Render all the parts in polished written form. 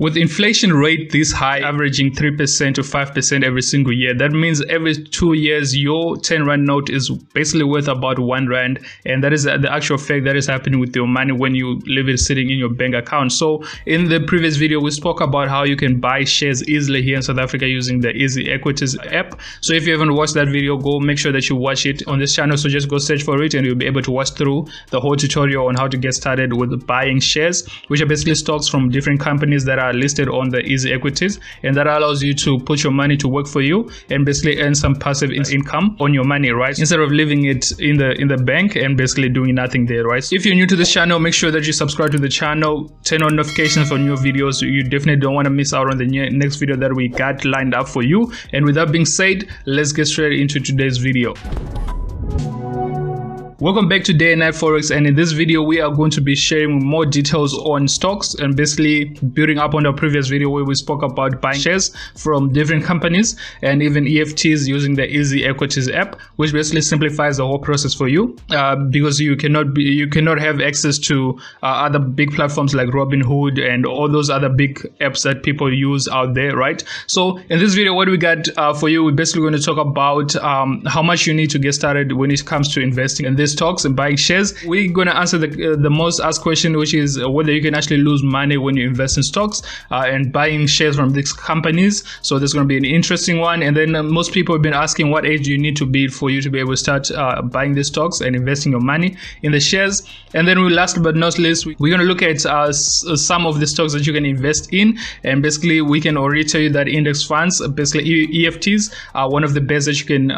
With inflation rate this high, averaging 3% to 5% every single year, that means every 2 years, your 10 Rand note is basically worth about 1 Rand. And that is the actual fact that is happening with your money when you leave it sitting in your bank account. So in the previous video, we spoke about how you can buy shares easily here in South Africa using the Equities app. So if you haven't watched that video, go make sure that you watch it on this channel. So just go search for it and you'll be able to watch through the whole tutorial on how to get started with buying shares, which are basically stocks from different companies that are listed on the Equities, and that allows you to put your money to work for you and basically earn some passive income on your money, right? Instead of leaving it in the bank and basically doing nothing there, right? So if you're new to this channel, make sure that you subscribe to the channel, turn on notifications for new videos. You definitely don't want to miss out on the next video that we got lined up for you. And with that being said, let's get straight into today's video. Welcome back to Night Forex, and in this video we are going to be sharing more details on stocks and basically building up on our previous video where we spoke about buying shares from different companies and even EFTs using the Equities app, which basically simplifies the whole process for you because you cannot have access to other big platforms like Robinhood and all those other big apps that people use out there, right? So in this video, what we got for you, we're basically going to talk about how much you need to get started when it comes to investing in this stocks and buying shares. We're going to answer the most asked question, which is whether you can actually lose money when you invest in stocks and buying shares from these companies. So there's going to be an interesting one. And then most people have been asking what age you need to be for you to be able to start buying these stocks and investing your money in the shares. And then last but not least, we're going to look at some of the stocks that you can invest in. And basically we can already tell you that index funds, basically EFTs, are one of the best that you can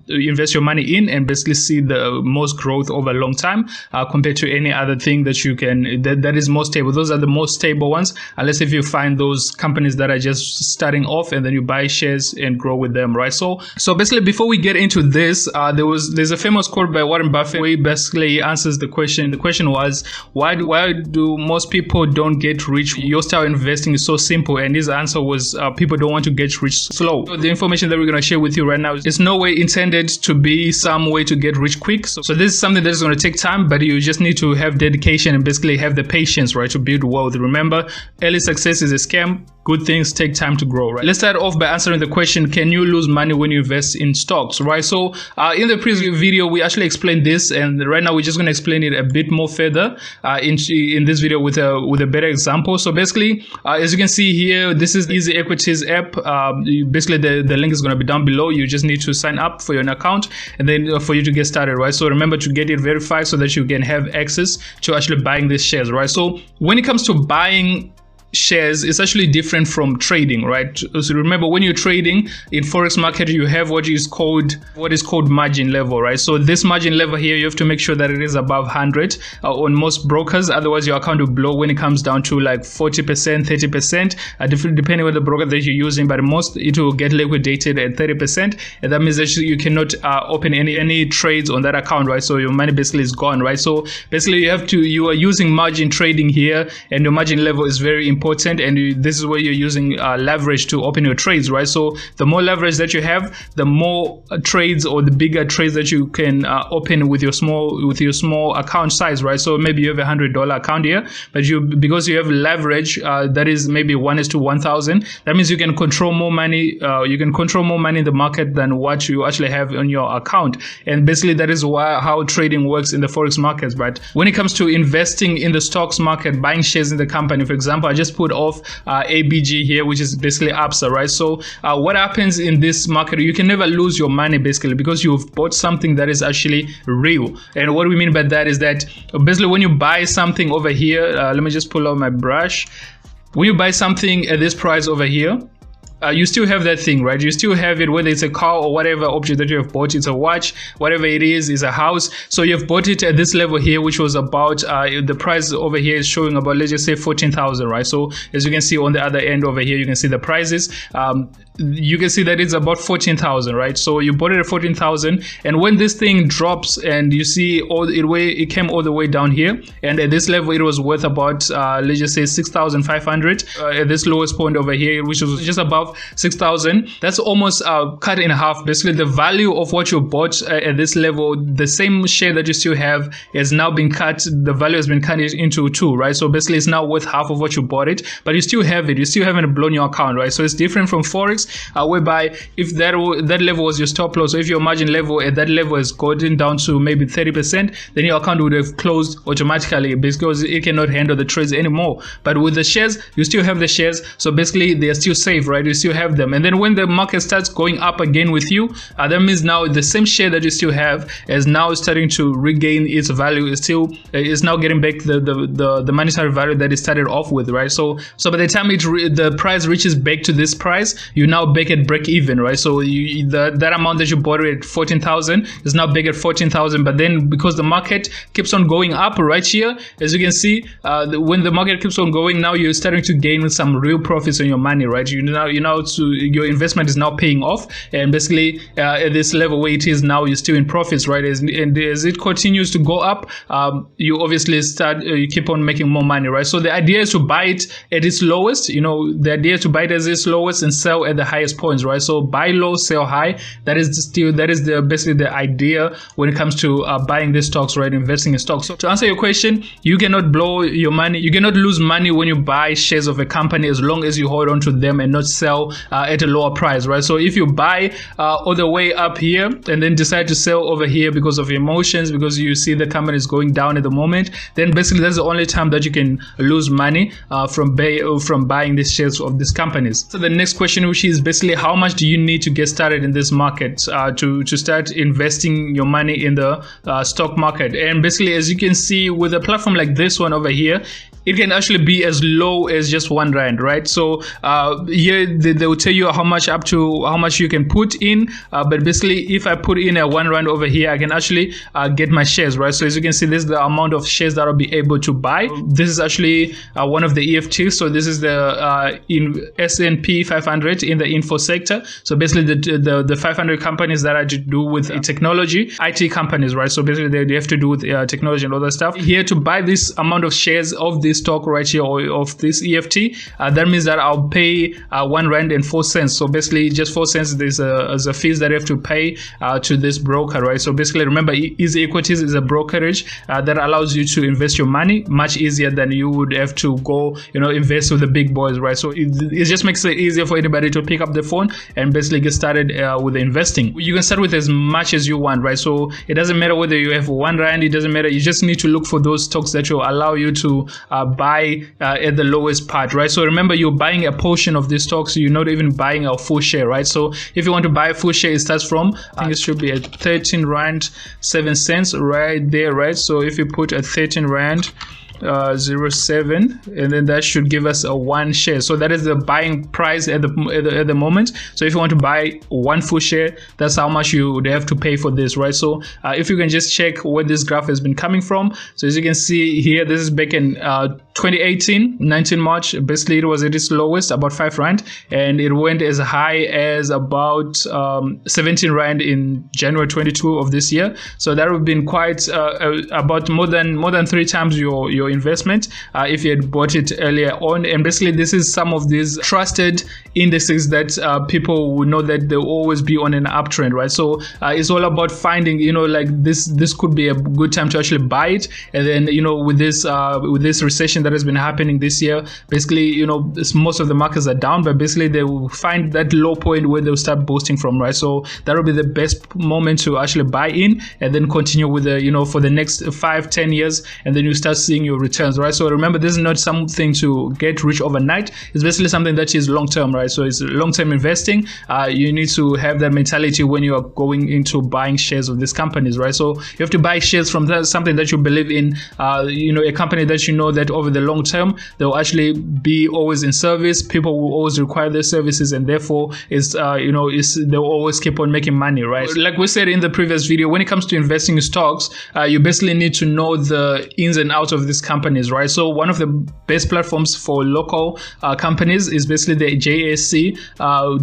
invest your money in and basically see the most growth over a long time compared to any other thing that you can that is more stable. Those are the most stable ones, unless if you find those companies that are just starting off and then you buy shares and grow with them, right? So basically before we get into this, there's a famous quote by Warren Buffett where he basically answers the question. The question was, why do most people don't get rich? Your style investing is so simple, and his answer was people don't want to get rich slow. So the information that we're going to share with you right now is no way intended to be some way to get rich quick. So this is something that's going to take time, but you just need to have dedication and basically have the patience, right, to build wealth. Remember, early success is a scam. Good things take time to grow, right? Let's start off by answering the question, can you lose money when you invest in stocks, right? So in the previous video, we actually explained this, and right now we're just going to explain it a bit more further in this video with a better example. So basically, as you can see here, this is the Equities app. Basically, the link is going to be down below. You just need to sign up for your account and then for you to get started, right? So remember to get it verified so that you can have access to actually buying these shares, right? So when it comes to buying shares, it's actually different from trading, right? So remember, when you're trading in forex market, you have what is called margin level, right? So this margin level here, you have to make sure that it is above 100 on most brokers, otherwise your account will blow when it comes down to like 40%, 30%, depending on the broker that you're using, but most it will get liquidated at 30%, and that means that you cannot open any trades on that account, right? So your money basically is gone, right? So basically you are using margin trading here, and your margin level is very important, and this is where you're using leverage to open your trades, right? So the more leverage that you have, the more trades or the bigger trades that you can open with your small account size, right? So maybe you have $100 account here, but because you have leverage that is maybe 1:1,000, that means you can control more money. You can control more money in the market than what you actually have on your account, and basically that is how trading works in the forex markets, right? When it comes to investing in the stocks market, buying shares in the company, for example, I just put off ABG here, which is basically ABSA, right? So what happens in this market, you can never lose your money basically because you've bought something that is actually real. And what we mean by that is that basically when you buy something over here, let me just pull out my brush. When you buy something at this price over here, you still have that thing, right? You still have it, whether it's a car or whatever object that you have bought. It's a watch, whatever it is a house. So you've bought it at this level here, which was about the price over here is showing about, let's just say 14,000, right? So as you can see on the other end over here, you can see the prices. You can see that it's about 14,000, right? So you bought it at 14,000, and when this thing drops and you see it came all the way down here, and at this level it was worth about let's just say 6,500 at this lowest point over here, which was just above above 6,000, that's almost cut in half. Basically, the value of what you bought at this level, the same share that you still have, has now been cut. The value has been cut into two, right? So basically, it's now worth half of what you bought it, but you still have it. You still haven't blown your account, right? So it's different from Forex, whereby if that level was your stop loss, so if your margin level at that level has gotten down to maybe 30%, then your account would have closed automatically because it cannot handle the trades anymore. But with the shares, you still have the shares, so basically they're still safe, right? You still have them. And then when the market starts going up again with you, that means now the same share that you still have is now starting to regain its value. It's now getting back the monetary value that it started off with, right? So by the time the price reaches back to this price, you're now back at break even, right? So that amount that you bought at 14,000 is now back at 14,000. But then because the market keeps on going up right here, as you can see, when the market keeps on going, now you're starting to gain some real profits on your money, right? Your investment is now paying off, and basically at this level where it is now, you're still in profits, right? And as it continues to go up, you obviously you keep on making more money, right? So the idea is to buy it at its lowest. The idea is to buy it at its lowest and sell at the highest points, right? So buy low, sell high. That is basically the idea when it comes to buying these stocks, right? Investing in stocks. So to answer your question, you cannot blow your money. You cannot lose money when you buy shares of a company, as long as you hold on to them and not sell at a lower price, right? So if you buy all the way up here and then decide to sell over here because of emotions, because you see the company is going down at the moment, then basically that's the only time that you can lose money from buying these shares of these companies. So the next question, which is basically how much do you need to get started in this market to start investing your money in the stock market? And basically, as you can see, with a platform like this one over here, it can actually be as low as just R1, right? So here they will tell you how much you can put in, but basically if I put in a R1 over here, I can actually get my shares, right? So as you can see, this is the amount of shares that I'll be able to buy. This is actually one of the EFTs. So this is the in S&P 500 in the info sector. So basically the 500 companies that are to do with technology, IT companies, right? So basically they have to do with technology and all that stuff. Here to buy this amount of shares of this stock right here, or of this EFT, that means that I'll pay R1.04. So basically just 4 cents. There's a fees that I have to pay to this broker, right? So basically remember, Easyequities is a brokerage that allows you to invest your money much easier than you would have to go invest with the big boys, right? So it just makes it easier for anybody to pick up the phone and basically get started with the investing. You can start with as much as you want, right? So it doesn't matter whether you have R1, it doesn't matter. You just need to look for those stocks that will allow you to buy at the lowest part, right? So remember, you're buying a portion of this stock, so you're not even buying a full share, right? So if you want to buy a full share, it starts from, I think it should be at 13 Rand 7 cents right there, right? So if you put a 13 Rand 07, and then that should give us a 1 share. So that is the buying price at the moment. So if you want to buy 1 full share, that's how much you would have to pay for this, right? So if you can just check where this graph has been coming from. So as you can see here, this is back in 2018, 19 March. Basically it was at its lowest, about 5 Rand, and it went as high as about 17 Rand in January 22 of this year. So that would have been quite about more than 3 times your investment if you had bought it earlier on. And basically this is some of these trusted indices that people will know that they'll always be on an uptrend, right? So it's all about finding, like this could be a good time to actually buy it. And then with this recession that has been happening this year, basically most of the markets are down, but basically they will find that low point where they'll start boosting from, right? So that will be the best moment to actually buy in, and then continue with the for the next 5-10 years, and then you start seeing your returns, right? So remember, this is not something to get rich overnight. It's basically something that is long term, right? So it's long-term investing. You need to have that mentality when you are going into buying shares of these companies, right? So you have to buy shares from something that you believe in, a company that that over the long term they'll actually be always in service. People will always require their services, and therefore they'll always keep on making money, right? Like we said in the previous video, when it comes to investing in stocks, you basically need to know the ins and outs of these companies, right? So one of the best platforms for local companies is basically the JSE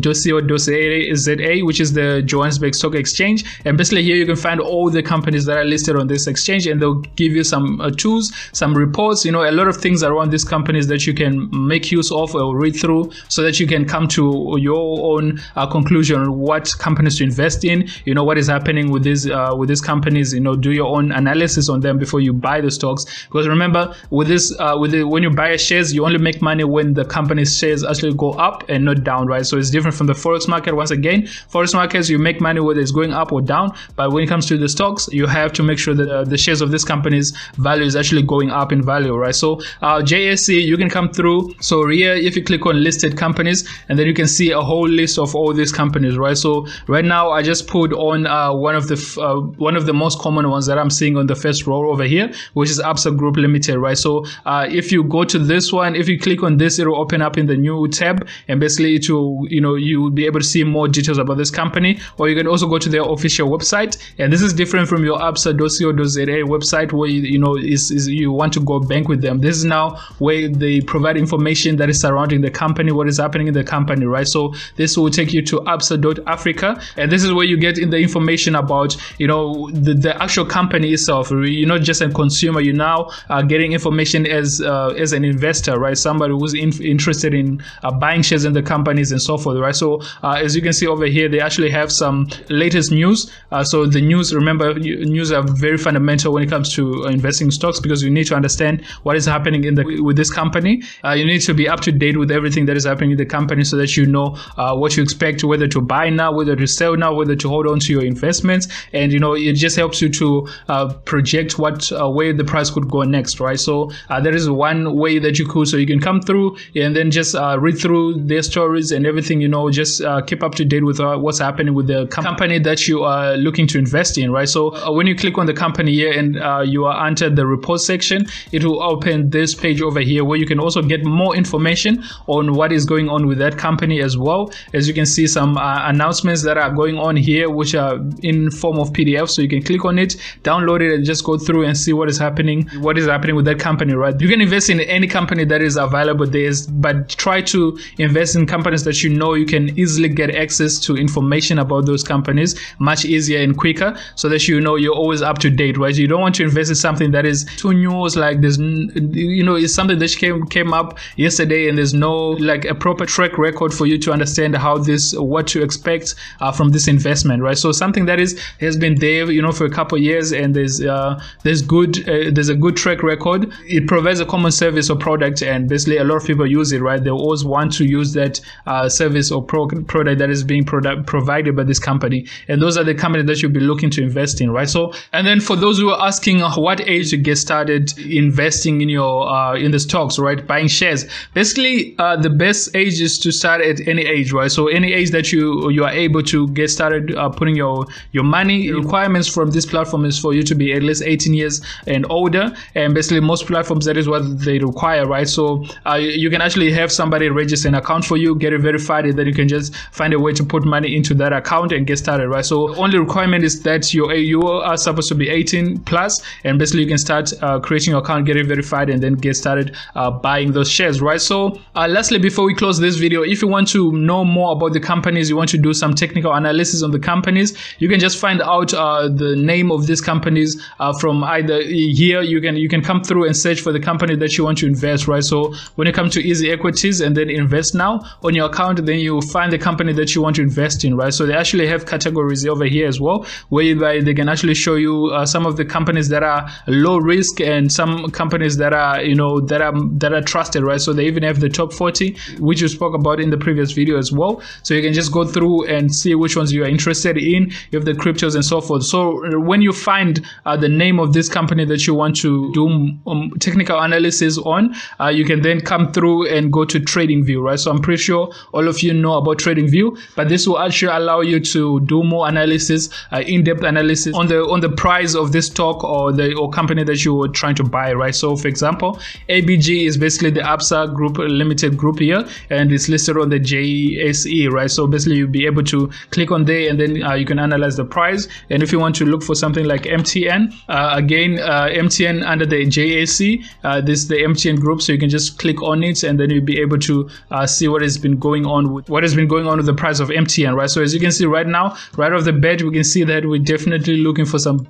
Dossier ZA, which is the Johannesburg Stock Exchange. And basically here you can find all the companies that are listed on this exchange, and they'll give you some tools, some reports. A lot of things around these companies that you can make use of or read through, so that you can come to your own conclusion on what companies to invest in, what is happening with these companies, do your own analysis on them before you buy the stocks. Because remember, with this when you buy a shares, you only make money when the company's shares actually go up and not down, right? So it's different from the forex market. Once again, forex markets, you make money whether it's going up or down, but when it comes to the stocks, you have to make sure that the shares of this company's value is actually going up in value, right? So JSE, you can come through. So here, if you click on listed companies, and then you can see a whole list of all these companies, right? So right now I just put on one of the most common ones that I'm seeing on the first row over here, which is Absa Group Limited, right? So if you go to this one, if you click on this, it will open up in the new tab, and basically it will, you will be able to see more details about this company. Or you can also go to their official website, and this is different from your Absa Dossier.za website where you want to go bank with them. This is now where they provide information that is surrounding the company, what is happening in the company, right? So this will take you to absa.africa, and this is where you get in the information about the actual company itself. You're not just a consumer, you now are getting information as an investor, right? Somebody who's interested in buying shares in the companies and so forth, right? So as you can see over here, they actually have some latest news. So the news, remember, news are very fundamental when it comes to investing in stocks, because you need to understand what is happening with this company. You need to be up to date with everything that is happening in the company, so that you know what you expect, whether to buy now, whether to sell now, whether to hold on to your investments. And it just helps you to project where the price could go next, right? So there is one way that you could, so you can come through and then just read through their stories and everything, just keep up to date with what's happening with the company that you are looking to invest in, right? So when you click on the company here and you are under the report section, it will open this page over here where you can also get more information on what is going on with that company, as well as you can see some announcements that are going on here, which are in form of PDF. So you can click on it, download it, and just go through and see what is happening with that company, right? You can invest in any company that is available there, but try to invest in companies that you can easily get access to information about those companies much easier and quicker, so that you're always up to date, right? You don't want to invest in something that is too new, like there's it's something that came up yesterday, and there's no like a proper track record for you to understand what to expect from this investment, right? So something that has been there for a couple of years, and there's a good track record. It provides a common service or product, and basically a lot of people use it, right? They always want to use that service or product that is being provided by this company, and those are the companies that you'll be looking to invest in, right? So, and then for those who are asking what age to get started investing in the stocks, right, buying shares, basically the best age is to start at any age, right? So any age that you are able to get started putting your money. The requirements from this platform is for you to be at least 18 years and older, and basically most platforms, that is what they require, right? So you can actually have somebody register an account for you, get it verified, and then you can just find a way to put money into that account and get started, right? So the only requirement is that you are supposed to be 18 plus, and basically you can start creating your account, get it verified, and then get started buying those shares, right? So lastly, before we close this video, if you want to know more about the companies, you want to do some technical analysis on the companies, you can just find out the name of these companies from either here. You can come through and search for the company that you want to invest, right? So when you come to Easyequities and then invest now on your account, then you find the company that you want to invest in, right? So they actually have categories over here as well, whereby they can actually show you some of the companies that are low risk and some companies that are that are trusted, right? So they even have the top 40, which you spoke about in the previous video as well. So you can just go through and see which ones you are interested in. You have the cryptos and so forth. So when you find the name of this company that you want to do technical analysis on, you can then come through and go to TradingView, right? So I'm pretty sure all of you know about TradingView, but this will actually allow you to do more analysis, in-depth analysis on the price of this stock or company that you were trying to buy, right? So for example, ABG is basically the Absa Group Limited group here, and it's listed on the JSE, right? So basically you'll be able to click on there, and then you can analyze the price. And if you want to look for something like MTN, again, MTN under the JSE, this is the MTN group, so you can just click on it, and then you'll be able to see what has been going on with the price of MTN, right? So as you can see right now, right off the bat, we can see that we're definitely looking for some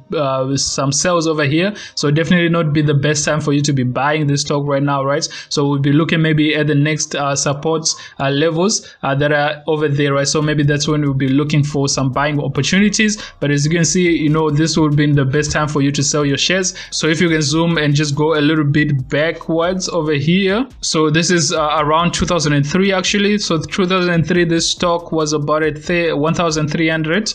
sales over here. So definitely not be the best time for you to be buying buying this stock right now, right? So we'll be looking maybe at the next support levels that are over there, right? So maybe that's when we'll be looking for some buying opportunities. But as you can see, you know, this would be the best time for you to sell your shares. So if you can zoom and just go a little bit backwards over here, so this is around 2003 actually. So 2003, this stock was about at 1,300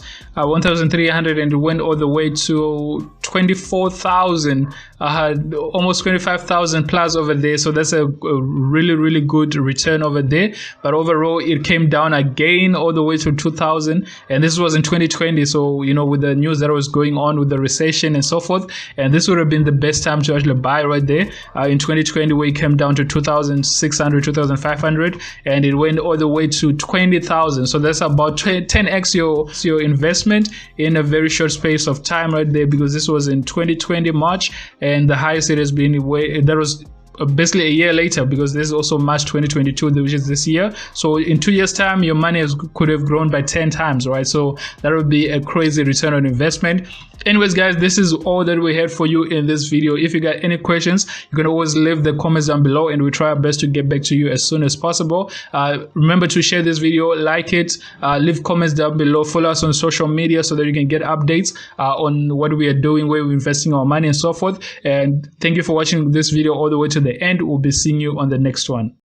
and it went all the way to 24,000, almost 25,000 plus over there. So that's a really good return over there. But overall, it came down again all the way to 2,000, and this was in 2020. So, you know, with the news that was going on with the recession and so forth, and this would have been the best time to actually buy right there in 2020, where it came down to 2,600, 2,500, and it went all the way to 20,000. So that's about 10x your investment in a very short space of time right there, because this was in 2020 March, and the highest it has been that was basically a year later, because this is also March 2022, which is this year. So in 2 years time, your money could have grown by 10 times, right? So that would be a crazy return on investment. Anyways, guys, this is all that we had for you in this video. If you got any questions, you can always leave the comments down below, and we try our best to get back to you as soon as possible. Remember to share this video, like it, leave comments down below, follow us on social media so that you can get updates on what we are doing, where we're investing our money and so forth. And thank you for watching this video all the way to the end. We'll be seeing you on the next one.